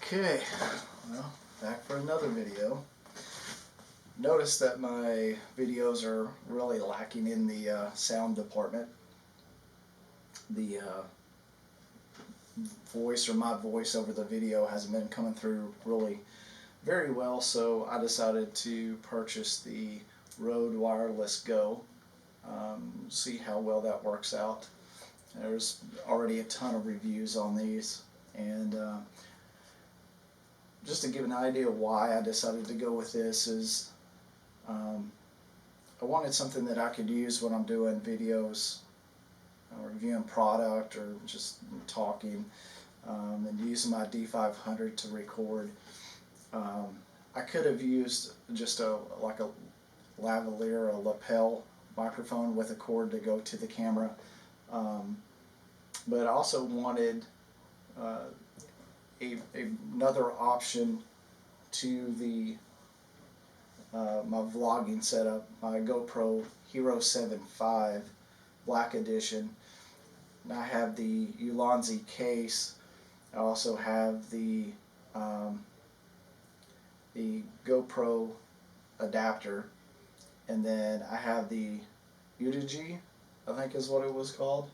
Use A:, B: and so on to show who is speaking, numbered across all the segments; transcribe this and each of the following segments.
A: Okay, well, back for another video. Notice that my videos are really lacking in the sound department. The voice or my voice over the video hasn't been coming through really very well, so I decided to purchase the Rode Wireless Go. See how well that works out. There's already a ton of reviews on these, and just to give an idea of why I decided to go with this is I wanted something that I could use when I'm doing videos, reviewing product, or just talking, and using my D500 to record. I could have used just a lavalier, a lapel microphone with a cord to go to the camera, but I also wanted another option to the my vlogging setup, my GoPro Hero 7 V Black Edition. And I have the Ulanzi case. I also have the GoPro adapter, and then I have the Udigi, I think is what it was called.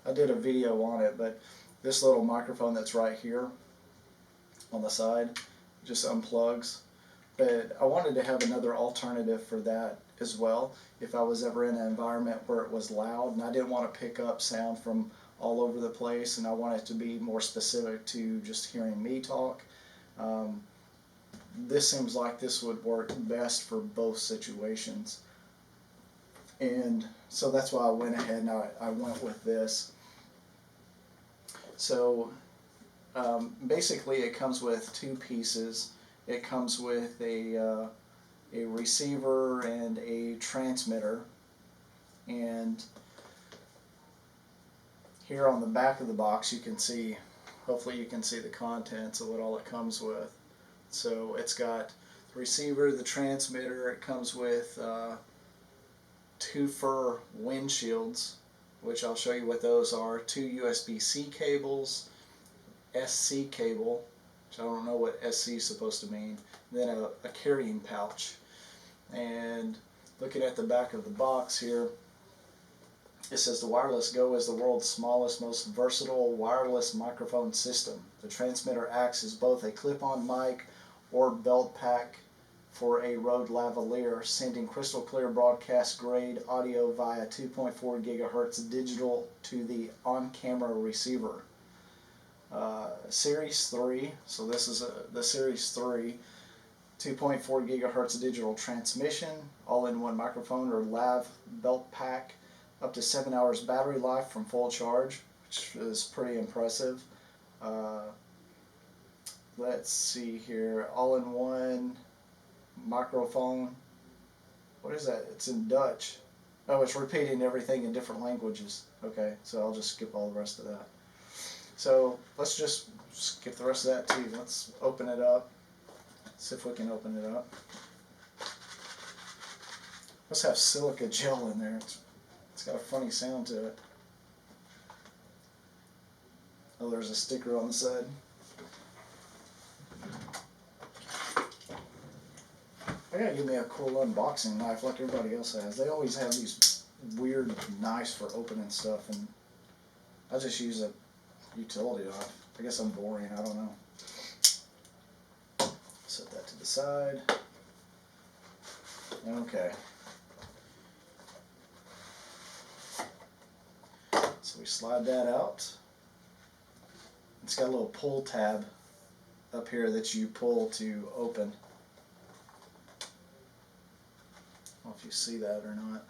A: I did a video on it, but this little microphone that's right here on the side just unplugs. But I wanted to have another alternative for that as well if I was ever in an environment where it was loud and I didn't want to pick up sound from all over the place, and I want it to be more specific to just hearing me talk. This seems like this would work best for both situations, and so that's why I went ahead and I went with this. So basically it comes with two pieces. It comes with a receiver and a transmitter, and here on the back of the box you can see, hopefully you can see the contents of what all it comes with. So it's got the receiver, the transmitter, it comes with two fur windshields, which I'll show you what those are, two USB-C cables, SC cable, which I don't know what SC is supposed to mean, and then a carrying pouch. And looking at the back of the box here, it says the Wireless Go is the world's smallest, most versatile wireless microphone system. The transmitter acts as both a clip-on mic or belt pack for a Rode lavalier, sending crystal clear broadcast grade audio via 2.4 gigahertz digital to the on-camera receiver. Series 3, so this is the Series 3, 2.4 gigahertz digital transmission, all-in-one microphone or lav belt pack, up to 7 hours battery life from full charge, which is pretty impressive. Let's see here, all-in-one microphone. What is that? It's in Dutch. Oh, it's repeating everything in different languages. Okay, so I'll just skip all the rest of that. So let's just skip the rest of that too. Let's open it up. See if we can open it up. Let's have silica gel in there. It's got a funny sound to it. Oh, there's a sticker on the side. I gotta give me a cool unboxing knife like everybody else has. They always have these weird knives for opening stuff, and I just use a utility knife. I guess I'm boring, I don't know. Set that to the side. Okay. So we slide that out. It's got a little pull tab up here that you pull to open. I don't know if you see that or not.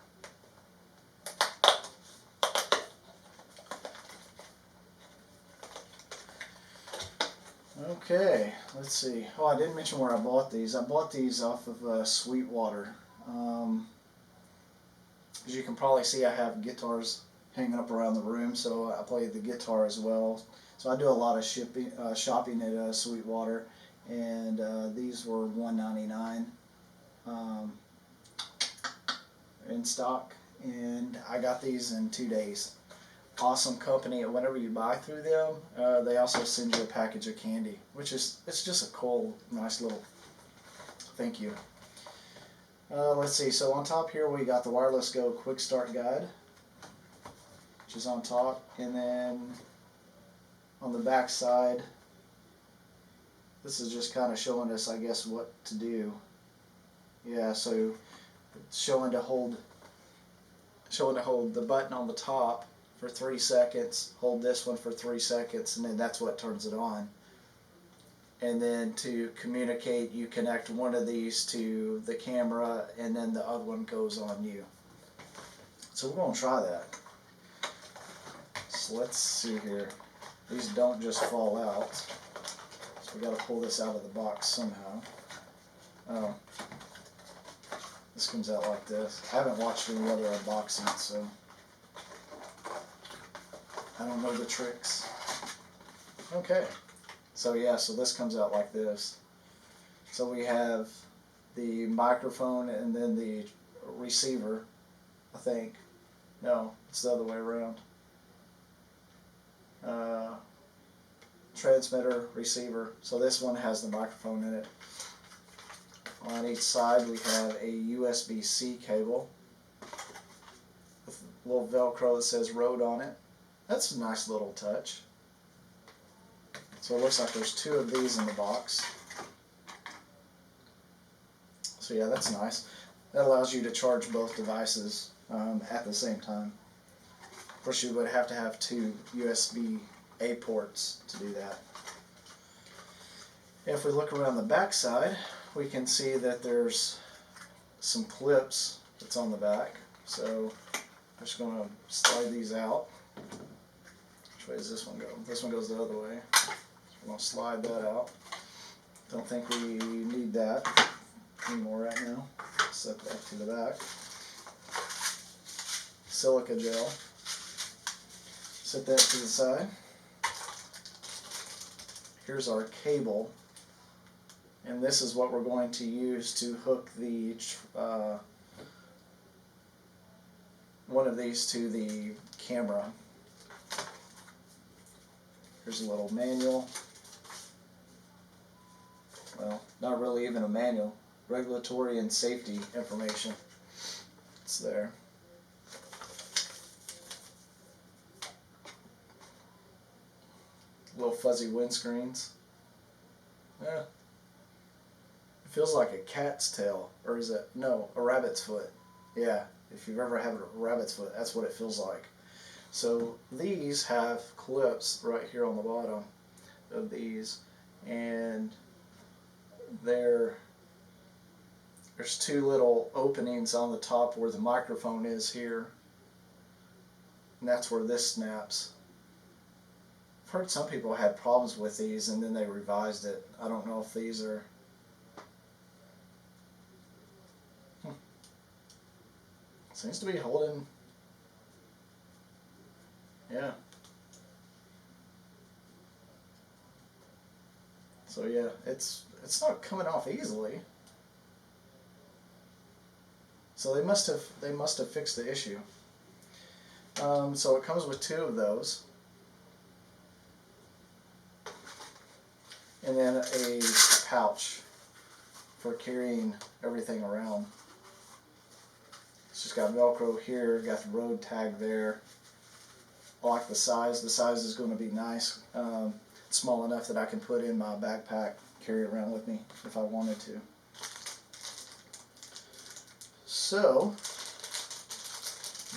A: Okay, let's see. Oh, I didn't mention where I bought these. I bought these off of Sweetwater. As you can probably see, I have guitars hanging up around the room, so I play the guitar as well. So I do a lot of shopping at Sweetwater, and these were $1.99 in stock, and I got these in 2 days. awesome company. Whenever you buy through them, they also send you a package of candy, which is, it's just a cool, nice little thank you. Let's see, so on top here we got the Wireless Go Quick Start Guide, which is on top, and then on the back side, this is just kind of showing us, I guess, what to do. Yeah, so it's showing to hold the button on the top for 3 seconds, hold this one for 3 seconds, and then that's what turns it on. And then to communicate, you connect one of these to the camera, and then the other one goes on you. So we're going to try that. So let's see here. These don't just fall out. So we got to pull this out of the box somehow. Oh, this comes out like this. I haven't watched any other unboxing, so I don't know the tricks. Okay. So yeah, so this comes out like this. So we have the microphone and then the receiver, I think. No, it's the other way around. Transmitter, receiver. So this one has the microphone in it. On each side we have a USB-C cable with a little Velcro that says Rode on it. That's a nice little touch. So it looks like there's 2 of these in the box. So yeah, that's nice. That allows you to charge both devices at the same time. Of course, you would have to have 2 USB-A ports to do that. If we look around the back side, we can see that there's some clips that's on the back. So I'm just going to slide these out. Which way does this one go? This one goes the other way. I'm going to slide that out. Don't think we need that anymore right now. Set that to the back. Silica gel. Set that to the side. Here's our cable. And this is what we're going to use to hook the one of these to the camera. Here's a little manual. Well, not really even a manual. Regulatory and safety information. It's there. Little fuzzy windscreens. Yeah. It feels like a cat's tail. Or is it? No, a rabbit's foot. Yeah, if you've ever had a rabbit's foot, that's what it feels like. So these have clips right here on the bottom of these, and there's 2 little openings on the top where the microphone is here, and that's where this snaps. I've heard some people had problems with these and then they revised it. I don't know if these are seems to be holding. Yeah. So yeah, it's not coming off easily. So they must have fixed the issue. So it comes with 2 of those, and then a pouch for carrying everything around. It's just got Velcro here, got the Rode tag there. I like the size. The size is going to be nice. It's small enough that I can put in my backpack, carry it around with me if I wanted to. So,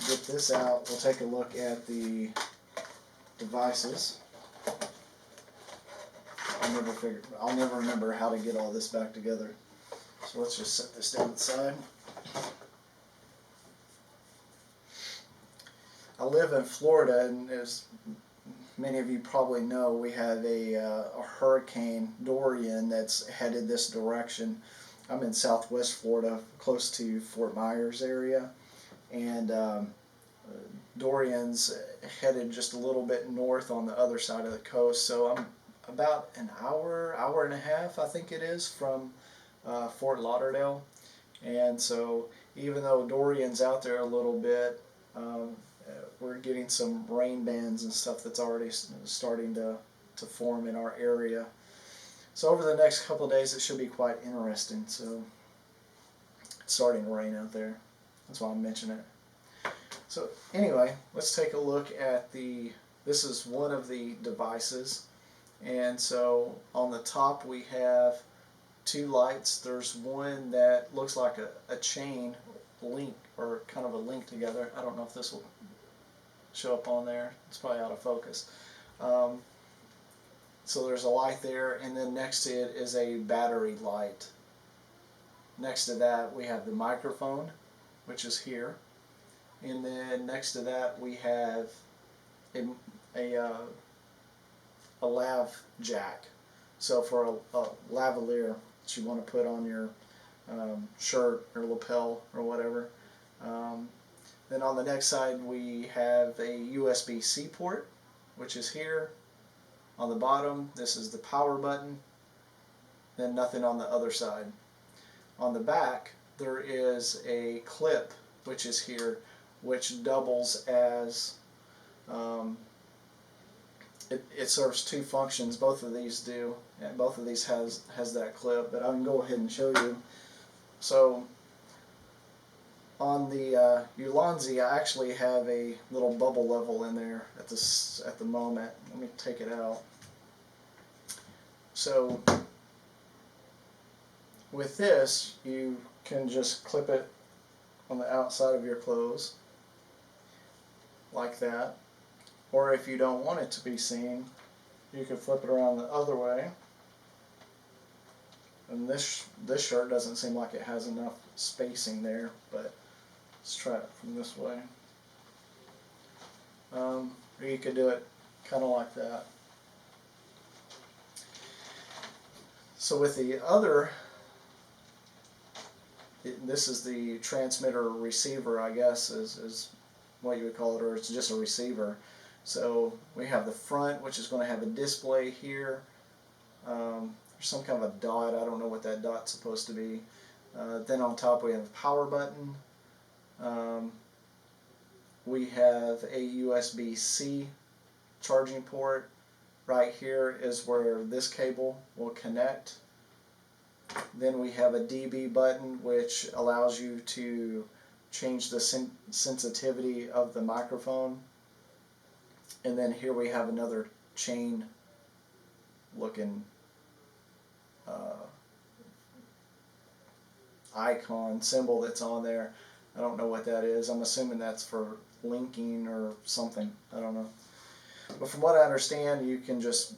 A: get this out. We'll take a look at the devices. I'll never remember how to get all this back together. So let's just set this down the side. I live in Florida, and as many of you probably know, we have a hurricane, Dorian, that's headed this direction. I'm in southwest Florida, close to Fort Myers area, and Dorian's headed just a little bit north on the other side of the coast, so I'm about an hour and a half, I think it is, from Fort Lauderdale. And so even though Dorian's out there a little bit, we're getting some rain bands and stuff that's already starting to form in our area. So over the next couple of days it should be quite interesting. So it's starting to rain out there. That's why I'm mentioning it. So anyway, let's take a look at this is one of the devices. And so on the top we have two lights. There's one that looks like a chain link, or kind of a link together. I don't know if this will show up on there. It's probably out of focus. So there's a light there, and then next to it is a battery light. Next to that we have the microphone, which is here, and then next to that we have a lav jack. So for a lavalier that you want to put on your shirt or lapel or whatever. Then on the next side we have a USB-C port, which is here. On the bottom, this is the power button. Then nothing on the other side. On the back there is a clip, which is here, which doubles as it serves two functions. Both of these do, and both of these has that clip, but I can go ahead and show you. So on the Ulanzi, I actually have a little bubble level in there at the moment. Let me take it out. So with this, you can just clip it on the outside of your clothes like that. Or if you don't want it to be seen, you can flip it around the other way. And this shirt doesn't seem like it has enough spacing there, but let's try it from this way. Or you could do it kind of like that. So with the other, this is the transmitter receiver, I guess, is what you would call it, or it's just a receiver. So we have the front, which is going to have a display here. There's some kind of a dot. I don't know what that dot's supposed to be. Then on top we have a power button. We have a USB-C charging port. Right here is where this cable will connect. Then we have a DB button, which allows you to change the sensitivity of the microphone. And then here we have another chain looking icon symbol that's on there. I don't know what that is. I'm assuming that's for linking or something. I don't know. But from what I understand, you can just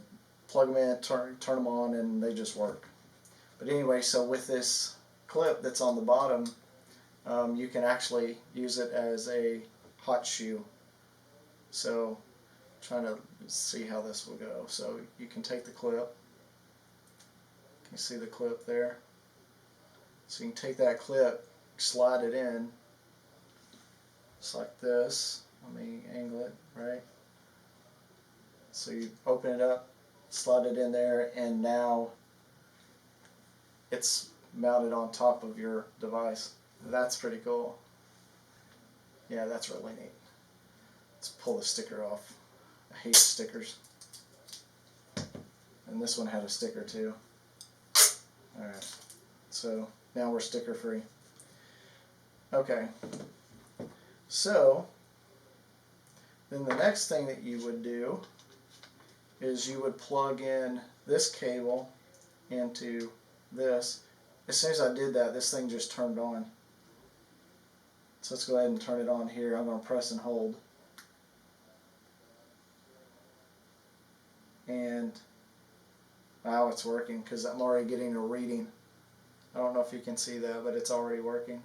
A: plug them in, turn them on, and they just work. But anyway, so with this clip that's on the bottom, you can actually use it as a hot shoe. So trying to see how this will go. So you can take the clip. You can see the clip there. So you can take that clip, slide it in, just like this. Let me angle it, right? So you open it up, slide it in there, and now it's mounted on top of your device. That's pretty cool. Yeah, that's really neat. Let's pull the sticker off. I hate stickers. And this one had a sticker too. Alright, so now we're sticker free. Okay, so then the next thing that you would do is you would plug in this cable into this. As soon as I did that, this thing just turned on. So let's go ahead and turn it on here. I'm going to press and hold. And now it's working because I'm already getting a reading. I don't know if you can see that, but it's already working.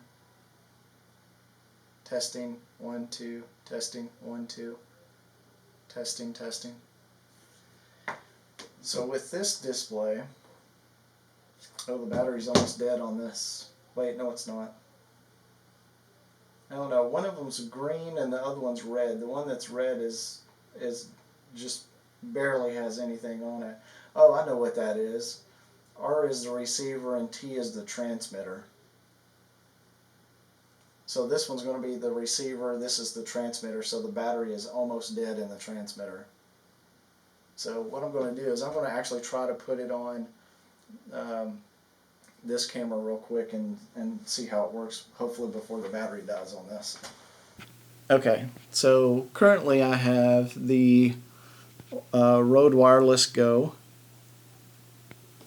A: Testing, 1, 2, testing, 1, 2, testing, testing. So with this display, oh, the battery's almost dead on this. Wait, no it's not. I don't know, one of them's green and the other one's red. The one that's red is just barely has anything on it. Oh, I know what that is. R is the receiver and T is the transmitter. So this one's going to be the receiver, this is the transmitter, so the battery is almost dead in the transmitter. So what I'm going to do is I'm going to actually try to put it on this camera real quick and see how it works, hopefully before the battery dies on this. Okay, so currently I have the Rode Wireless Go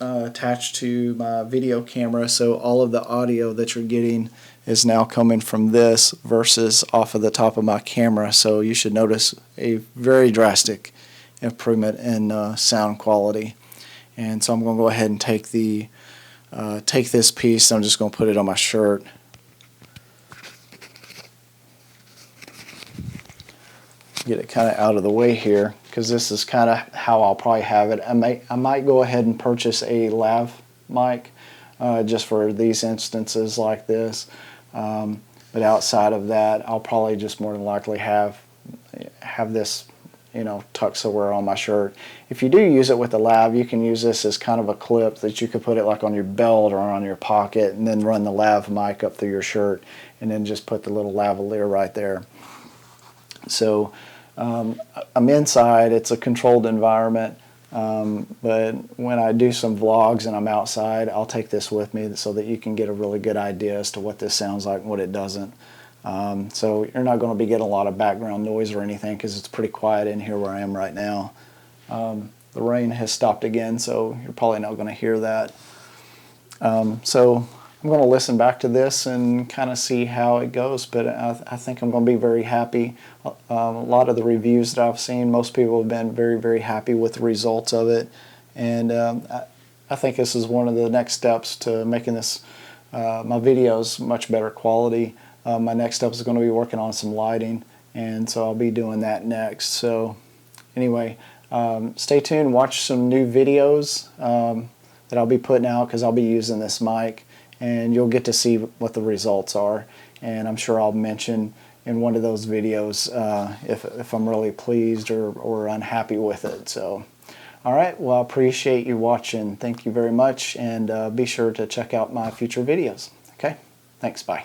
A: attached to my video camera, so all of the audio that you're getting is now coming from this versus off of the top of my camera. So you should notice a very drastic improvement in sound quality. And so I'm going to go ahead and take this piece. I'm just going to put it on my shirt. Get it kind of out of the way here, because this is kind of how I'll probably have it. I might go ahead and purchase a lav mic just for these instances like this. But outside of that, I'll probably just more than likely have this, tucked somewhere on my shirt. If you do use it with a lav, you can use this as kind of a clip that you could put it like on your belt or on your pocket, and then run the lav mic up through your shirt, and then just put the little lavalier right there. So I'm inside, it's a controlled environment, but when I do some vlogs and I'm outside, I'll take this with me so that you can get a really good idea as to what this sounds like and what it doesn't. So you're not going to be getting a lot of background noise or anything, because it's pretty quiet in here where I am right now. The rain has stopped again, so you're probably not going to hear that. So I'm going to listen back to this and kind of see how it goes, but I think I'm going to be very happy. A lot of the reviews that I've seen, most people have been very, very happy with the results of it, and I think this is one of the next steps to making this my videos much better quality. My next step is going to be working on some lighting, and so I'll be doing that next. So anyway, stay tuned, watch some new videos that I'll be putting out, because I'll be using this mic, and you'll get to see what the results are, and I'm sure I'll mention in one of those videos if I'm really pleased or unhappy with it. So alright, well, I appreciate you watching. Thank you very much, and be sure to check out my future videos. Okay, thanks, bye.